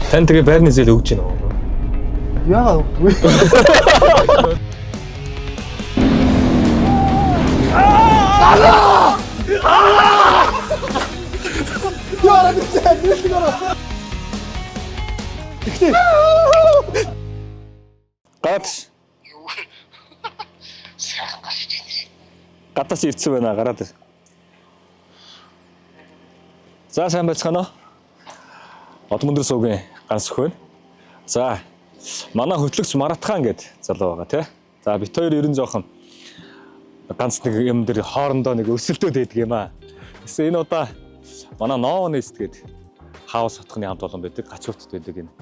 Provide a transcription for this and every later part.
Тань тэгээ байрны зээл өгч гинэ үү? Яагаад өгдөггүй? Яарад зээл. Ихтэй. Гатш. Сайхан гарч ирсэн. Гадаас ирсэн байна гараад ир. За сайн байцгаана уу? Одмондөр суугийн ганц өхөн. За манай хөтлөгч Маратхан гэд залуу байгаа тий. За бит хоёр ерэн жоохон ганц нэг юм дээр хоорондоо нэг өсөлтөөд байдаг юм аа. Гэсэн энэ удаа манай Noonest гэд хаус хотхны хамт олон байдаг, гачууртд байдаг энэ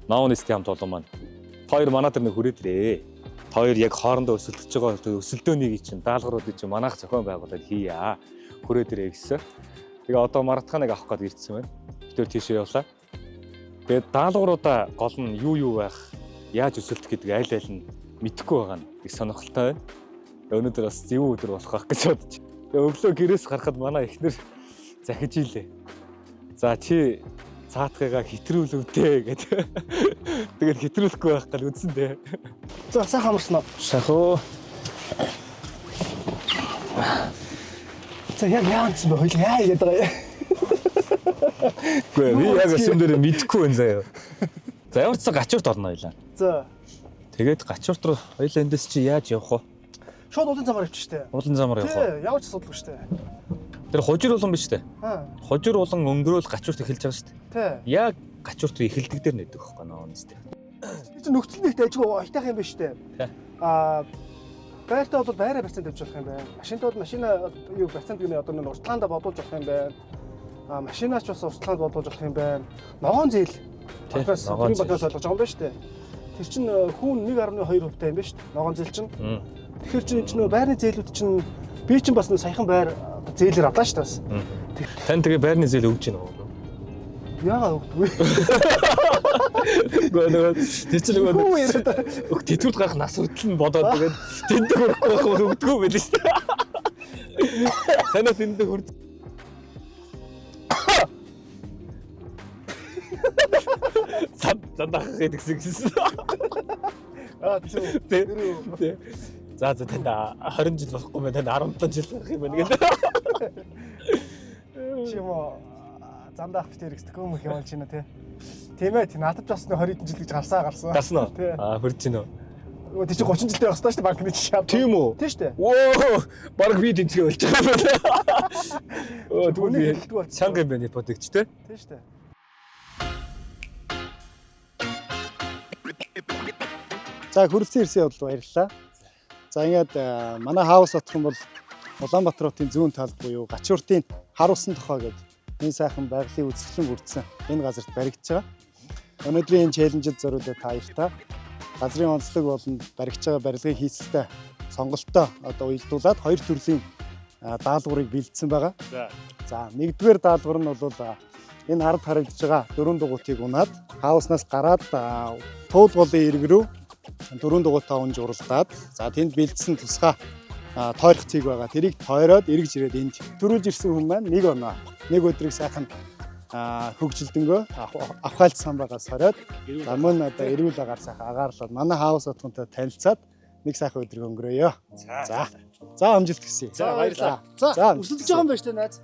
Noonest-ийн хамт олон маань. Хоёр манай дээр нэг хүрээд ирээ. Хоёр яг хоорондоо өсөлдөж байгаа өсөлтөөнийг чинь даалгавруудыг чинь манайх зохион байгуулаад хийя. Хүрээд ирээ гэсэн. Тэгээ одоо Маратханыг авах гээд ирсэн байна. Битээр тийшээ явлаа. Тэгээд даалгавруудаа гол нь юу байх, яаж өсөлдөх гэдэг аль аль нь мэдэхгүй байгаа нь их сонирхолтой байна. Өнөөдөр бас зөв өдөр болох байх гэж бодож. Тэгээ өглөө гэрээс гарахад манай эхнэр захиж ийлээ. За чи цаатгайгаа хитрүүлвдээ гэдэг. Тэгээд хитрүүлэхгүй байх гал үдсэн дээ. За сайхан амарсан уу? Сайхуу. За яг яанч бэ? Хоёул яа гэдэг байгаа юм. Гүй би яг өсөн дээр мэдэхгүй байна заяа. За ямар ч гачуурт орно хоёлаа. За. Тэгээд гачуурт руу хоёлаа эндээс чи яаж явах вэ? Шууд уулын замаар явчих штэ. Уулын замаар явах уу? Тий, ямар ч асуудалгүй штэ. Тэр хожир улан биш үү? Аа. Хожир улан өнгөрөөл гачуурт эхэлж байгаа шүү дээ. Тий. Яг гачуурт эхэлдэг дээр нэдэг байхгүй Noonest. Би ч нөхцөл нэгт ажиг айтайх юм биш үү? Тий. Байртаа бол байраа барьцаанд тавьж болох юм байна. Машинтаа бол машина юу барьцаанд гинэ одоо нэг уртлаанда бодуулж болох юм байна. Машинаач бас уртлаанд бодуулж болох юм байна. Ногоон зээл. Багаас бүрийн багаас ойлгож байгаа юм байна шүү дээ. Тэр чинь хүүн 1.2% та юм байна шүү дээ. Ногоон зээл чинь. Тэгэхээр чинь нөө байрны зээлүүд чинь би чинь бас саяхан байр зээлээр авлаа шүү дээ бас. Тань тэгээ байрны зээл өгч гинэ үү? Яагаад өгдөггүй? Гэнэ тэр чинь нөгөө тэтгэвд гарах нас хүртэл нь бодоод тэгээд тэнд хөрөхгүй байх өгдөггүй байл шүү дээ. Танаас тэнд хөрд. Задах гэдэгсэн. Тийм. За танд 20 жил болохгүй мэн танд 17 жил байх юм байна гэдэг. Чимо зандах битэр гэсдэггүй юм явуулж байна тий. Тийм ээ надад бас 20 хэдэн жил гэж гарсан. Гарсан уу? Хүрж гин үү? Тий чи 30 жилдээ байх ёстой шүү дээ банкны жишээ. Тийм үү? Тий шүү дээ. Оо баг би тэнцгээ болж байгаа юм байна. Оо түүний чанга юм байна ипотекч тий. Тий шүү дээ. За хүрэлцэн ирсэн явдал баярлалаа. За ингээд манай хаус отох юм бол Улаанбаатар хотын зүүн талд буюу Гачууртын харуулсан тохоо гэдэг энэ сайхан байгалийн үзэсгэлэн бүрдсэн энэ газарт баригдаж байгаа. Өнөөдрийн энэ челленжид зориулаад та баяртай. Газрын онцлог болон баригдаж байгаа барилгын хийцэлтэй сонголтоо одоо уялдуулаад хоёр төрлийн даалгаврыг бэлдсэн байгаа. За нэгдүгээр даалгавар нь бол энэ ард харагдаж байгаа дөрвөн дугуйтыг унаад хауснаас гараад туул голын ирэг рүү дөрвөн дугуйтаа унж уралдаад за тэнд бэлдсэн тусгай тойрох цэг байгаа. Тэрийг тойроод эргэж ирээд энд төрүүлж ирсэн хүн маань нэг оноо. Нэг өдрийг сайхан хөгжилдөнгөө авхайлт самбагаас сороод за мөн одоо эрүүл агаар сайхан агаарлаад манай хаус отгонтой танилцаад нэг сайхан өдрийг өнгөрөөё. За амжилт хүсье. За баярлалаа. За өсөлдөж байгаа юм байна шүү дээ найз.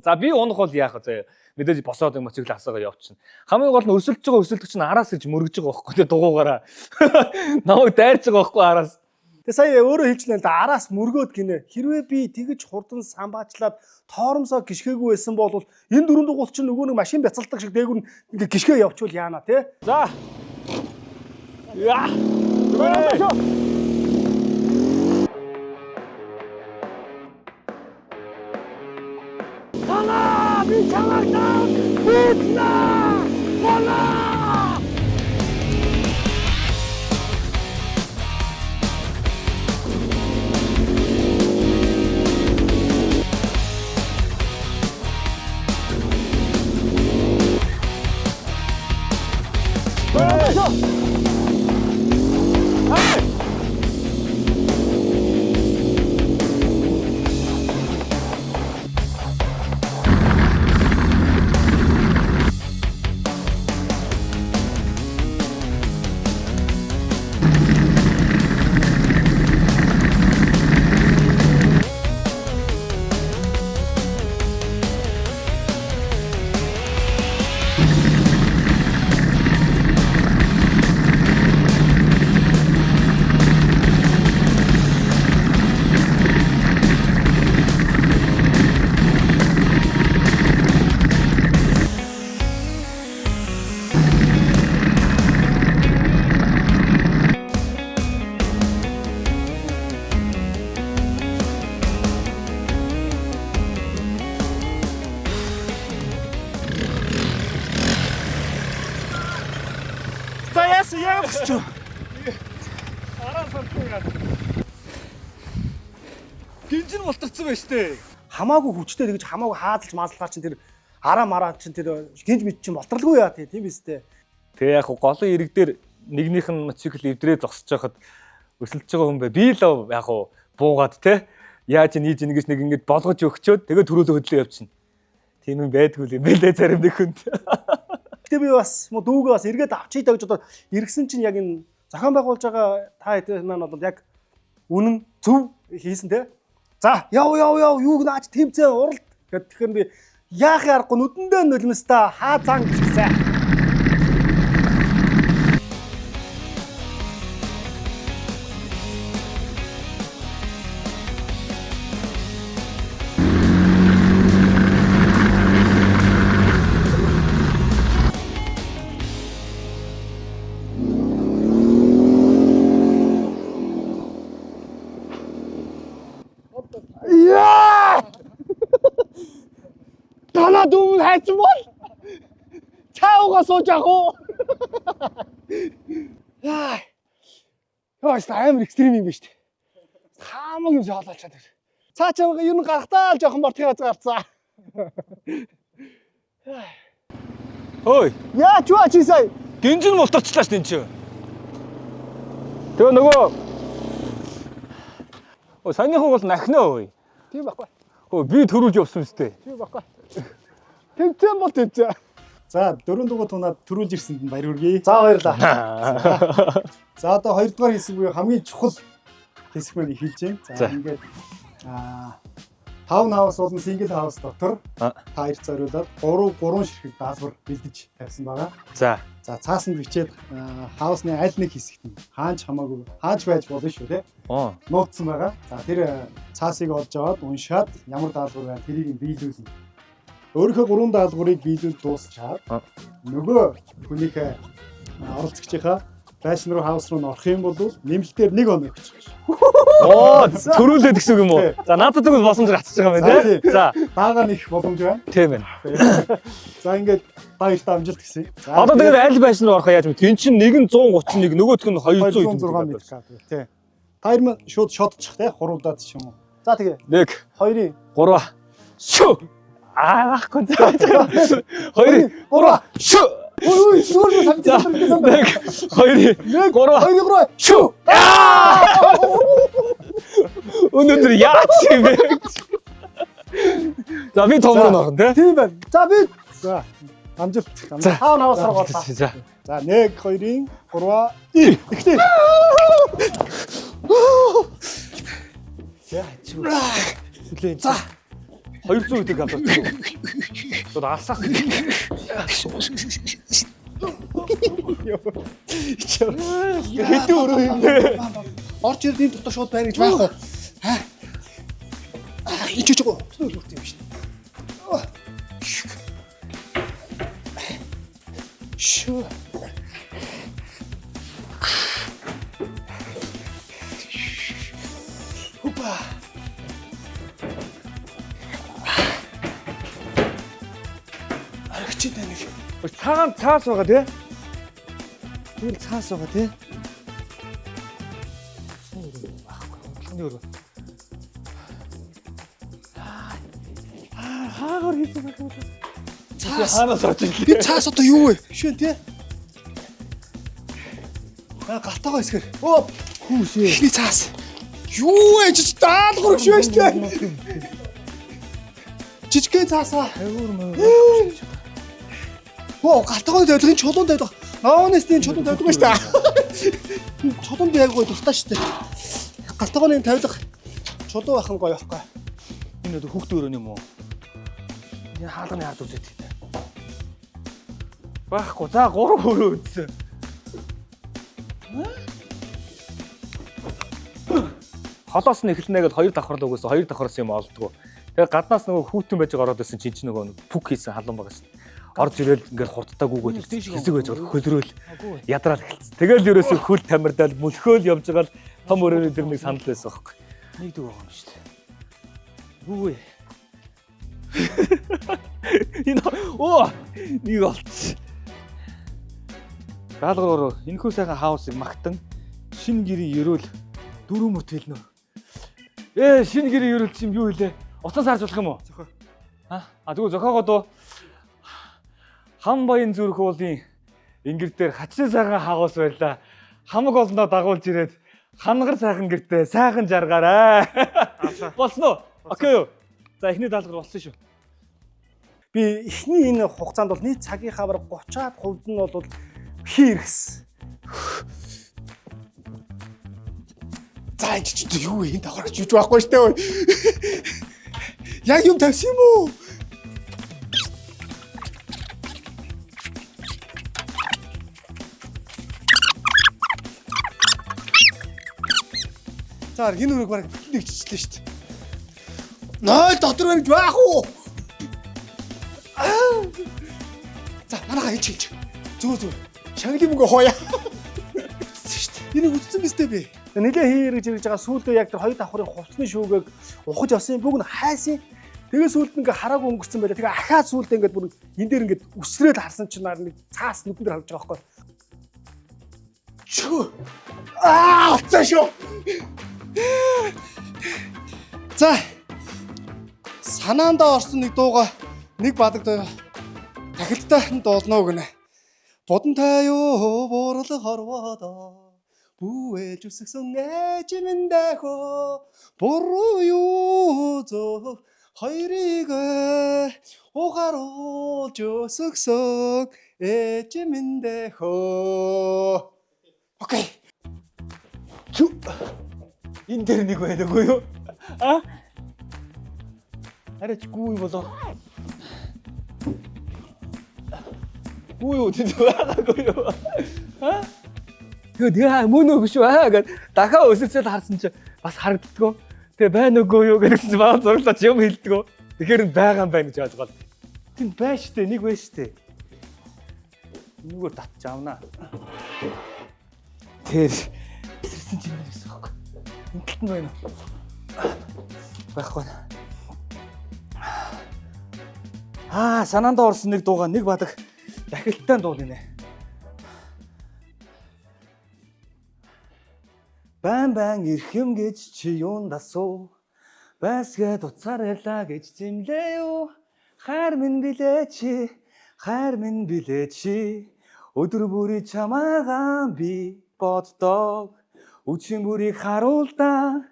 За би унах бол яах вэ? Мэдээж босоод моцикл асаага явчихна. Хамгийн гол нь өсөлдөж байгаа өсөлтөгч нь араас ирж мөргөж байгаа байхгүй тий дугуугаараа. Намайг дайрж байгаа байхгүй араас. Тэгээ сая өөрөө хэлчихлээ л да араас мөргөөд гинэ. Хэрвээ би тэгж хурдан самбаачлаад тоормсоо гიშгээгүй байсан бол энэ дөрөв дугуйт чинь нөгөө нэг машин бяцалдаг шиг дээгүр ингээ гიშгээ явуучвал яана тий. За. Яа. Тана би чамайг За яасан яа босч. Гинжин болторцсон байж тээ. Хамаагүй хүчтэй тэгж хамаагүй хаазалж маазлахаар чинь тэр араа мараа чинь тэр гинж мэд чинь болтрлгүй яа тийм биз дээ. Тэгээ яг голын ирэг дээр нэгнийх нь мотоцикл эвдрээ зогсож байхад өсөлдөж байгаа хүн бай. Би л яг буугаад те яаж нийж ингэж нэг ингэж болгож өгчөөд тэгээ төрөөлөө хөдлөө явчихна. Тийм юм байдгүй юм бэлээ зарим нэг хүнд. Гэтэ би бас дүүгээ бас эргээд авчий даа гэж одоо иргсэн чинь яг энэ зохион байгуулж байгаа та хэд маань бол яг үнэн зөв хийсэн те. За яв юуг наач тэмцээ уралд гэхэд тэгэхээр би яах аргагүй нүдэндээ нулимстай хаа цан гисэ. Танаа дүүн хайцсан бол цааугаа сууж яах уу? Яа. Яаш амар экстрим юм биш үү? Хаамаг юм шоолооч чадвар. Цаачаа ер нь гарахтаа л жоохон бортын аз гарцаа. Хөөе. Яа чуа чи сая. Гинжин болторчлаа ш энэ чи. Тэгээ нөгөө санийхан бол нахнаа өөй. Тийм байхгүй. Би төрүүлж явсан үстэй. Тийм байхгүй. Тэмцэн бол тэмцээ. За 4 дугаар тунаад төрүүлж ирсэнд нь баяр хүргэе. За баярлалаа. За одоо 2 дугаар хэсэг буюу хамгийн чухал хэсэг маань эхэлж байна. За ингээд 5 хаус болон single house дотор та хоёр зориулаад 3 ширхэг даалгавар бэлдэж тавьсан байгаа. За цаасанд бичээд хаусны аль нэг хэсэгт нь хаач хамаагүй хаач байж болно шүү те. Нууцсан байгаа. За тэр цаасыг олж аваад уншаад ямар даалгавар байна тэрийг биелүүлнэ. Өөрийнхөө 3 даалгаврыг биелүүл дуусчаад нөгөө хүнийхээ оролцогчийнхаа фэшн руу хаус руу орох юм бол нэмэлтээр 1 хоног өгч байгаа. Төрүүлээд гэсэн үг юм уу? За надад тэгвэл боломж гацж байгаа юм байна тий. За баагаар нэх боломж байна. Тийм байна. За ингээд баяртай амжилт гэсэн. Одоо тэгээд аль байшин руу орох яаж мэд? Тэн чинь нэг нь 131, нөгөөх нь 200 м тий. Таяр маань шууд шотчих тий хуруудаад ч юм уу. За тэгээ 1 2 3 шү. Аахгүй заа. 2 3 шү. Ой шүүр самцсан. 1 2 3 шү. Өнөөдөр яач юм бэ? За би том руу орно тий. Тийм байна. За би за амжилт. Хаан хаус руу гоолаа. За 1 2 3 ихтэй. Яа чи. За 200 гэдэг гадарч. Тод алсах. Хэдэн өрөө юм бэ? Орч ирдийн дотор шууд байна гэж байхгүй. Ичиж гоо. Зүг үрт юм шин. Шүү. Хупа. Аргач дээ нэг. Цагаан цаас байгаа тий. Тэгэл цаас байгаа тий. Хаагаар хийсэн байх юм. Цаас хаанаас орж ирлээ. Би цаас одоо юу вэ? Шин тий. Галтаагаа эсгэр. Оо хүүшээ. Ихний цаас. Юу ээж даалгавар шүү дээ. Жижигхэн цаасаа. Оо галтаагаа тавилгын чулуун тавилга. Наонестын чулуун тавилга шүү дээ. Чулуунд яг гоё дуртай шүү дээ. Галтаагааны тавилга чулуу байхын гоё байхгүй. Энэ өдөр хүүхд өрөөний юм уу? Энэ хаалганы ард үзээд тийм. Байхгүй. За 3 өрөө үзсэн. Холоос нь эхлэнэ гэж 2 давхарлаа өгөөс 2 давхарлсан юм олдгоо. Тэгээ гаднаас нөгөө хүүтэн байж ороод ирсэн чинь нөгөө пүк хийсэн халуун байгаа шин. Орж ирэл ингээд хурдтай гүгөөд хэсэг байж байгаа хөлрөөл ядраал эхэлсэн. Тэгэл ерөөсөө хөл тамирдаал мөлхөөл явж байгаа л том өрөөний дэр нэг санал байсан байхгүй. Нэг дүү байгаа юм шүү дээ. Үгүй. Энэ нэг олцсон. Даалгавар энэхүү сайхан хаусыг магтан шинэ гэрийн ерөөл 4 мөт хэлнэ. Шинэ гэрийн ерөөл чинь юу хэлээ? Уцаас харж болох юм уу? Зохио. Тэгвэл зохиогоо доо хам баян зүрх уулын ингэр дээр хачин сайхан хаус байлаа. Хамаг олноо дагуулж ирээд хангар сайхан гэртээ сайхан жаргаарай. Болсон уу? Окей юу? За эхний даалгавар болсон шүү. Би эхний энэ хугацаанд бол нийт цагийн хавар 30% нь бол хийргэсэн. За энэ ч юу энэ давхарч юуж байхгүй штэ. Яг юм тавьсан юм уу? За энэ үрэг бараг нэг чичлээ штэ. Ной дотор барьж байх уу? За манайха хийж. Зөө. Шангли мөнгө хооя. Энэ үтсэн биз дээ би. Нэлээ хийрэж ирж байгаа сүүлдээ яг тэр 2 давхрын хувцсны шүүгийг ухаж авсан бүгд хайсан. Тэгээ сүүлд ингээ хараагүй өнгөрцөн байлаа. Тэгээ ахаад сүүлдээ ингээ бүр энэ дээр ингээ үсрээд харсан чинь нэг цаас нүдэн дээр харж байгаа байхгүй. Чөө. Цаашоо. За. Санаандаа орсон нэг дууга нэг бадаг дахилттай дуулно гэнэ. Бодонтай юу буурлах хорвоодоо бүэлж үсгсэн ээжмэндээ буруу юу зөв хоёрыг угааруулж өсгсөн ээжмэндээ. Окей. Энэ дээр нэг байдаг юу? Арайч гүй болоо. Гүй юу тийм байгаагүй юу? Тэгээ мөн үү биш үү гэд дахиад өсөлцөд харсан чи бас харагддгоо. Тэгээ байна уугүй юу гэсэн баа зурлаач юм хэлдэгөө. Тэгэхээр байгаа юм байна гэж ойлгоод. Тийм байна штэ нэг байна штэ. Нүгээр татч аавна. Тэр ирсэн чинь юм байсан хөөе. Ингэлт нь байна уу? Байхгүй. Санаандаа орсон нэг дууга нэг бадаг дахилттай дуул нэ. Бан ирэх юм гэж чи юунд асуу? Басгээд уцаарэлаа гэж зэмлээ юу? Хайр минь билээ чи. Өдөр бүрий чамаагаа би боддог. Үчин бүрийг харуулдаа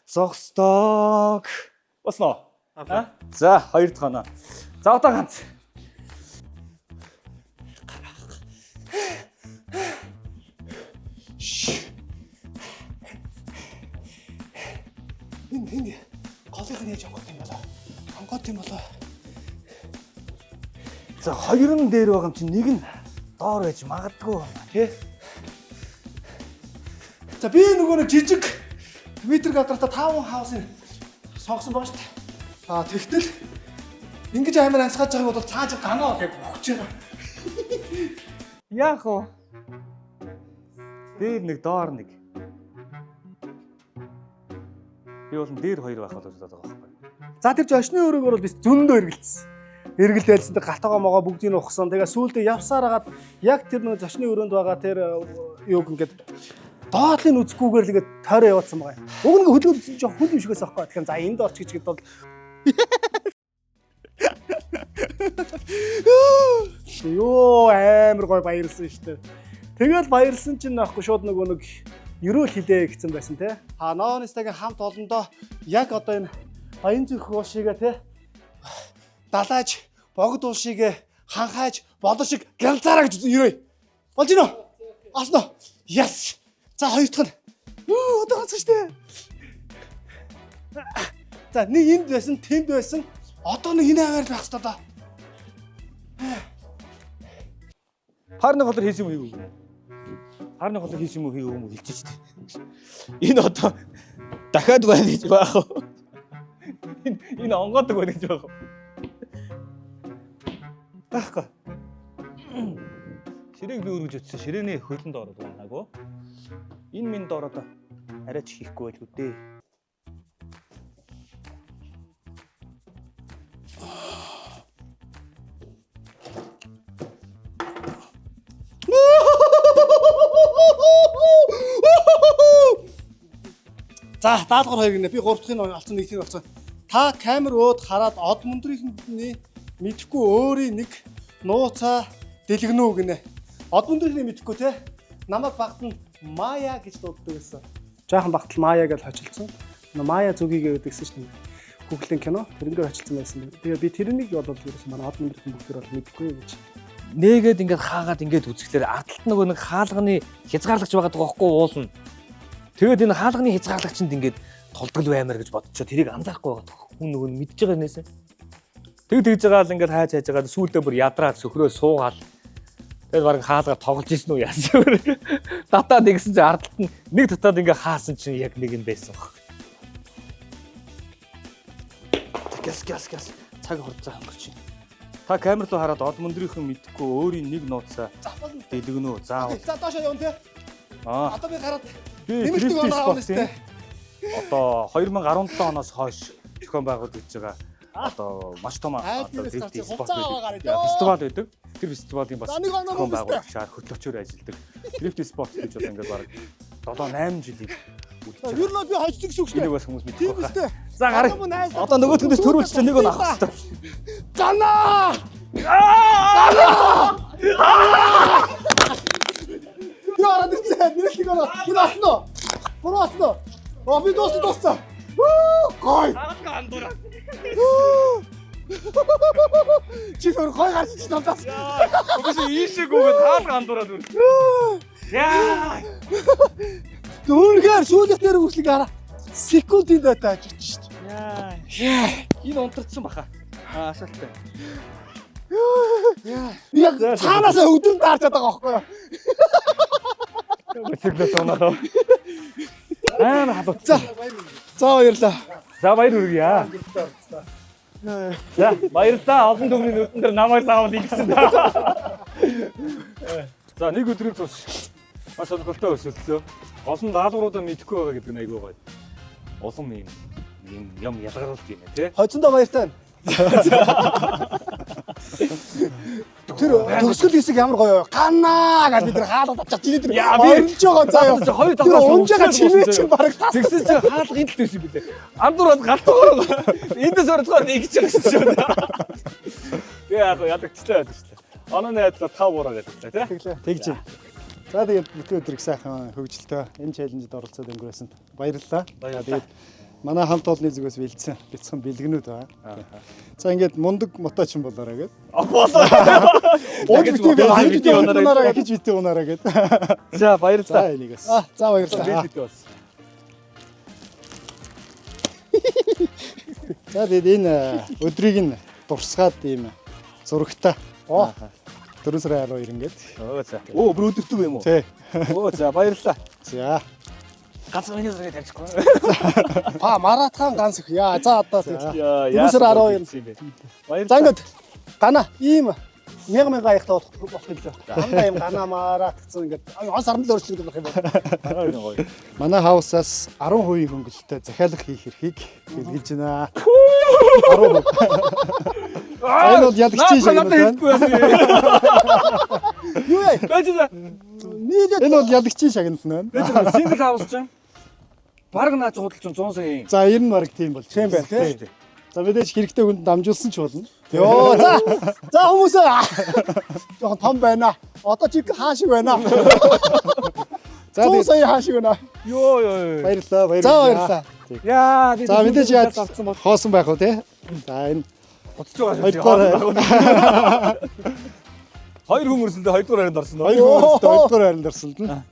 зогсдог. Босноо. За 2 дахь оноо. За одоо ганц. Энэ голыг нь яаж онгот юм болоо? Онгот юм болоо. За 2 нь дээр байгаа юм чинь нэг нь доор байж магадгүй тий. За би нөгөө нэг жижиг метр квадратаа 5 хаусыг сонгосон байгаа шүү дээ. Тэгтэл ингэж амар анцгааж байгааг бол цааж ганаа гэж бохож байгаа. Яах вэ? Дээр нэг доор нэг. Би бол дээр 2 байх болов бодоод байгаа байхгүй. За тэр жошны өрөөгөр бол би зөндөө эргэлцсэн. Эргэлдээлсэн тэр галтагаа могоо бүгдийг нь ухсан. Тэгээ сүүлдээ явсаар хагаад яг тэр нөгөө зочны өрөөнд байгаа тэр юуг ингээд доотлын үзэхгүйгээр л ингээд тойроо явуулсан байгаа. Уг нэг хөлөөлсөн чинь хөл юм шигээс аахгүй. Тэгэхээр за энд орч гэж бол ёо амар гой баярлсан шүү дээ. Тэгэл баярлсан чинь аахгүй шууд нөгөө нэг ерөөл хилээ гэсэн байсан те. Ноонстагийн хамт олондоо яг одоо энэ баян зүрх уушигээ те далааж богд уушигээ ханхааж болон шиг гэлзаараа гэж ерөөе. Болж гинөө. Аснаа. Yes. За хоёр дахь нь. Одоо ганц штэ. За нэг энд байсан, тэнд байсан. Одоо нэг энэ аваар байх хэрэгтэй да. Харны холор хийсэн юм хийгээгүй. Харны холор хийсэн юм хийгээгүй юм хэлчих штэ. Энэ одоо дахиад байна гэж байх уу? Энэ онгоодог байна гэж байх уу? Байхгүй. Ширээг би өргөж өтсөн. Ширээний хөлөнд ороод байгаагүй. Энэ минь ороод арайч хийхгүй байл үдээ. За, даалгавар хоёр гинэ. Би 3 дахь нь алцсан, 1 дахь нь алцсан. Та камер өөд хараад од мөндрийнхний мэдхгүй өөрийн нэг нууцаа дэлгэнэ үү гинэ. Од мөндрийнхний мэдхгүй те. Намайг багт нь Мая гэж дууддаг байсан. Жаахан багт л Мая гэж хожилцсан. Мая зүгийгээ гэдэгсэн шүү дээ. Google-ийн кино тэрнгээр хожилцсан байсан. Тэгээ би тэрнийг бол ерөөсөн манай од мөндрийн бүгдээр бол мэдхгүй гэж. Нээгээд ингээд хаагаад ингээд үзэхлээр аталт нөгөө нэг хаалганы хязгаарлагч байгаа байхгүй уулна. Тэгээд энэ хаалганы хязгаарлагчинд ингээд толдгол баймаар гэж бодчихоо тэрийг анзаарахгүй байгаа. Хүн нөгөө мэдж байгаа нээсээ. Тэгж байгаа л ингээд хайж байгаа сүүлдээ бүр ядраад сөхрөө суугаал. Тэгээд баг хаалгаар тоглож исэн үү яасан вэ? Татаад нэгсэн чинь ардалт нь нэг татаад ингээд хаасан чинь яг нэг юм байсан баг. Гяс цаг хурцаа хөнгөрч байна. Та камер руу хараад од мөндрийнхэн мэдхгүй өөрийн нэг нууцаа дэлгэнэ үү? Заавал. За доошоо явна те. Одоо би гараад нэмэлтийг оноо авна сте. Одоо 2017 оноос хойш зохион байгуулагдж байгаа одоо маш том фестивал байдаг. Тэр фестивалийн бас зохион байгуулагчаар хөтлөгчөөр ажилладаг. Drift Sport гэж одоо ингээд баг 7-8 жилийн Ер нь би хождог гэсэн үг шүү дээ. Энийг бас хүмүүс мэддэг байна. За гараа. Одоо нөгөөдгөөс төрүүлж чинь нэг нь авах хэрэгтэй. Занаа! Яа, нэрчээ, нэрчээ гоо. Энэ аснаа. Буруу аснаа. Би дууссан. Гой. Хаалга андуураа. Чи өөр гой гарч ич надаас. Угсаа ийшээ гүгээд хаалга андуураад үр. Яа! Дөргөр сүүлэх дээр үслэг хараа. Секундын дата ажиж шít. Яа. Энэ унтарсан баха. Асаалтай. Яг цаанаасаа өдөр даарч байгаа байхгүй юу? Өсөглөө тоноо. Хабц. За баярлаа. За баяр хүргье. За баярлалаа. Олон түмний нүдэн дээр намайг заавал ингэсэн. За нэг өдрийн тус маш сонирхолтой өсөлтөө. Олон даалгавруудаа мэдэхгүй байгаа гэдэг нь айгүй гоё. Улам юм ялгаруулт юм тий. Хоцондоо баяртай. Тэр төгсгөл хэсэг ямар гоё. Ганаа гэж бид нар хаалга татчих. Чиний тэр орж байгаа заа юу. Хоёр Тэр унж байгаа чимээ чинь баг зэгсэн чинь хаалга энэ л төсөн билээ. Андуураад галтгоо. Эндээс орохоор нэг ч гэсэн шүү. Яг ядагчлаа байдаг шүү. Оноо найдлаа 5 бураа гэдэг тий. Тэгж. За тэгээд бүтэн өдөр их сайхан хөгжилтэй энэ челленжид оролцоод өнгөрөөсөнд баярлалаа. Тэгээд манай хамт олонны зүгээс бэлдсэн бяцхан бэлгэнүүд байна. За ингээд мундаг моточин болоорой гэд. Ууж битээ унаараа гэж битээ унаараа гэд. За баярлалаа. За энийгээс. За баярлалаа. За тэгээд энэ өдрийг нь дурсгаад ийм зурагтай. 4 сарын 12 ингээд. За. Бүр өдөртөг юм уу? Тий. За баярлалаа. За. Ганц миний зэрэг тавьчихгүй. Маратхан ганц их. Яа, за одоо 4 сарын 12. Баярлалаа. За ингээд гана ийм 1000 аяхтай болох юм лээ. Андаа ийм гана маратгцсан ингээд он сарнд л өөрчлөгдөх болох юм байна. Манай хаусаас 10% хөнгөлөлтөй захиалга хийх эрхийг хэлгэж байна. 10%. Энэ бол ядагчийн шагнал байна. Юу яа? Энэ бол ядагчийн шагнал байна. Сингл хаус чинь бараг наач худалч 100 сая. За 90 бараг тийм бол. Тийм байна тий. За мэдээж хэрэгтэй хүнд дамжуулсан ч болно. Йоо за хүмүүсээ жоохон том байна. Одоо чи хаа шиг байна. За 100 сая хаа шиг байна. Йоо. Баярлалаа. За баярлалаа. Яа, би За мэдээж яаж авсан бол хоосон байх уу те. За энэ гоцож байгаа. хоёрдугаар Хоёр хүн өрсөлдөө хоёрдугаар харинд орсон. хоёрдугаар хайранд орсолдно.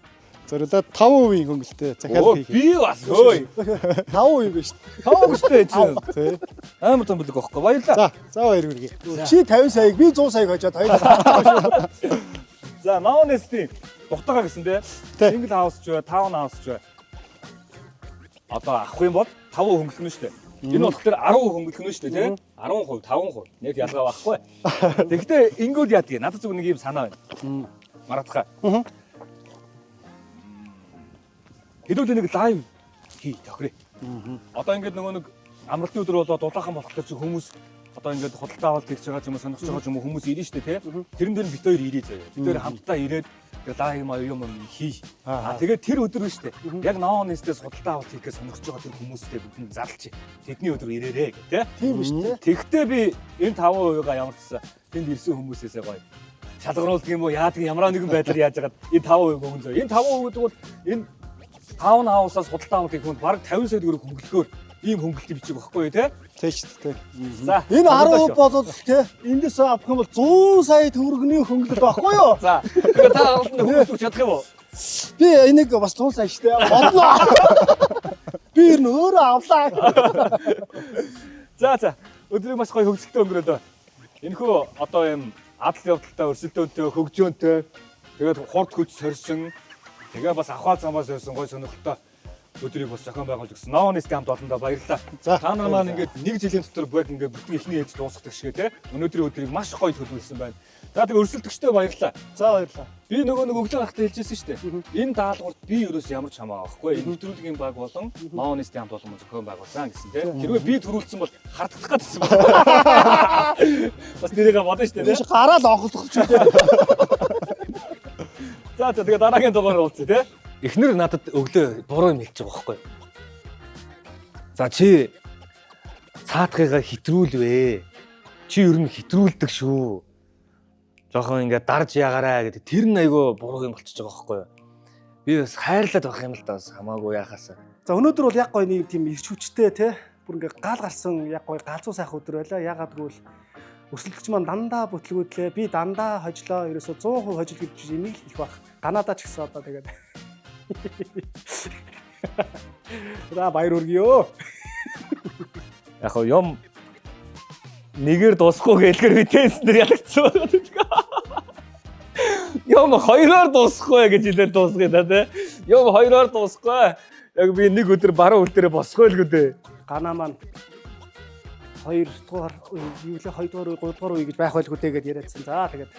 Зориулаад 5% хөнгөлтэй захиалга хийх. Би бас өөй. 5% биш. Таа өстэй чинь. Тий. Амар том бүлэг байхгүй. Баярлалаа. За 2 хүргэе. Чи 50 саяг би 100 саяг хожоод хоёулаа. За, Наонестийн дутагаа гэсэн те. Тий. Single house ч бай, town house ч бай. Одоо авах юм бол 5% хөнгөлөх нь шүү дээ. Энэ болохоор 10% хөнгөлөх нь шүү дээ те. 10%, 5%. Яг ялгаа байхгүй. Тэгэхдээ ингүүд яадаг. Надад зөв нэг юм санаа байна. Маратхаа. Хэдүүлээ нэг лайв хий тохирё. Одоо ингээд нөгөө нэг амралтын өдөр болоод дулаахан болохоор чи хүмүүс одоо ингээд худалдаа авалт хийж байгаа юм сонирхож байгаа юм хүмүүс ирнэ шүү дээ тий. Тэрэн дээр бит хоёр ирээ заяа. Бид хоёр хамтдаа ирээд лайв юм хий. Тэгээд тэр өдөр нь шүү дээ. Яг Наонестээс худалдаа авалт хийхээ сонирхож байгаа тэр хүмүүстэй бүгд зарлж тэдний өдөр ирээрээ гэх тий. Тийм биш тий. Тэгвэл би энэ 5%-аа ямар ч гэсэн тэнд ирсэн хүмүүсээсээ гоё шалгаруулдаг юм уу яадаг ямар нэгэн байдлаар яаж яагаад энэ 5% өгөн зөө. Энэ 5% гэдэг бол энэ таун хаусаас худалдаа авах хүнд бараг 50 сая төгрөг хөнгөлөхөөр ийм хөнгөлтөй бичиг багхгүй юу те? Тий шүү дээ. За Энэ 10% болоод тий эндээс авах юм бол 100 сая төгрөгийн хөнгөлөлт байхгүй юу? за тэгээ та олонний хөнгөлөх чадах юм уу? Би энийг бас 100 сая штэ бодлоо. Би ер нь өөрөө авлаа. За өдрийг маш гоё хөгжөлтөй өнгөрөөлөө. Энэхүү одоо ийм адал явдалтай өрсөлдөөнтэй хөгжөөнтэй тэгээд хурд хүч сорьсон тэгээ бас ахаа замаас ирсэн гоё сонирхолтой өдрийг бас зохион байгуулж өгсөн. Наонестийн хамт олондоо баярлалаа. Та нар маань ингээд нэг жилийн дотор баг ингээд бүтэн эхний ээлж дуусгах шиг те. Өнөөдрийн өдрийг маш гоё төлөвлөсөн байна. За тэгээ өрсөлдөгчтэй баярлалаа. За баярлалаа. Би нөгөө нэг өглөө гарахтаа хэлжсэн шүү дээ. Энэ даалгаварт би ерөөс ямар ч хамаа авахгүй. Энэ нэвтрүүлгийн баг болон Наонестийн хамт олон зохион байгуулсан гэсэн те. Хэрвээ би төрүүлсэн бол хардах гэдсэн байна. Бас нэрээ бодно шүү дээ. Тийш гараал онхолдох ч үгүй. За тэгээ дараагийн дугаар уулзъя те. Эхнэр надад өглөө буруу юм хэлж байгаа байхгүй. За чи цаатгыгаа хитрүүлвэ. Чи ер нь хитрүүлдэг шүү. Жохон ингээд дарж ягаараа гэдэг тэр нь айгүй буруу юм болчихж байгаа байхгүй. Би бас хайрлаад байх юм л да бас хамаагүй яхаасаа. За өнөөдөр бол яг гоё нэг тийм ирч хүчтэй те бүр ингээ гал гарсан яг гоё галзуу сайхан өдөр байлаа. Ягаад гэвэл өрсөлдөгч маань дандаа бүтлгүүдлээ. Би дандаа хожлоо. Ерөөсө 100% хожил гэж энийг их бах. Канада ч гэсэн одоо тэгээд. За баяр хүргье. Яг хоо юм нэгээр дуусахгүй гэлгэр битээс нэр ялагдсан байгаа гэдэг. Юм хоёроор дуусахгүй гэж хэлээд дуусгая та тий. Юм хоёроор дуусахгүй. Яг би нэг өдөр баруун үл дээр босгоо л гэдэг. Гана маань 2 дугаар юу лээ 2 дугаар үе 3 дугаар үе гэж байх байлгүй дээ гэдээ яриадсан. За тэгээд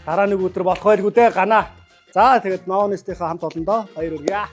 дараа нэг өдөр болох байлгүй дээ гана. За тэгээд Наонестийнхаа хамт олондоо баяр хүргье.